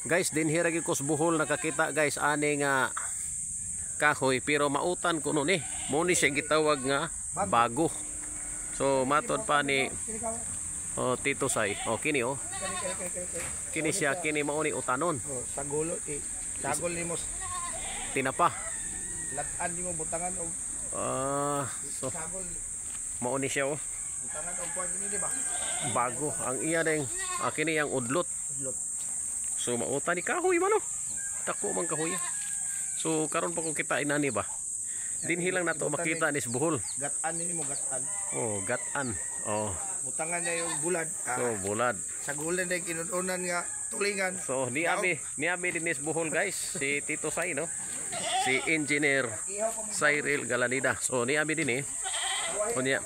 Guys, din hira gyud ko sa Bohol nakakita guys ani nga kahoy pero mautan kuno ni. Mo ni siya gitawag nga bago. So matod pa ni Tito Say. Kini Kini siya kini mao ni utanon. Sagulo sagol nimo Tinapa. latan nimo butangan og So mao ni siya butangan og kuan ni ba? Bago ang iya ding kini ang udlot. So mauta ni kahoy man dako man kahoy. So karon pa ko kita inani ba. Dinhi lang nato makita ni sa Bohol. Gatan nimo gatan. Gatan. Butangan niya yung bulad. So bulad. Sagulan na kinutunan nga tulingan. So niabi din sa Bohol guys si Tito Say no. Si Engineer Cyril Galanida. So niabi din Kunya.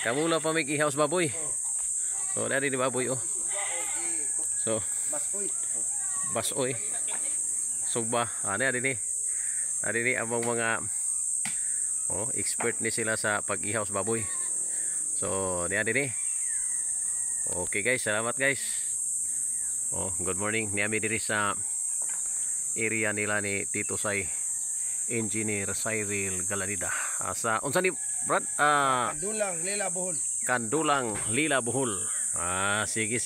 Kamula pa may ihaws baboy. So dari ni baboy So basoy. Sugba. Ano din Ari ni among mga expert ni sila sa pag-ihaw sa baboy. So, niya din Okay guys, salamat guys. Good morning. Niyami diri sa area nila ni Tito Say, Engineer Cyril Galanida. Sa unsa ni Brad? Kandulang Lila Bohol. Kandulang Lila Bohol. Sige.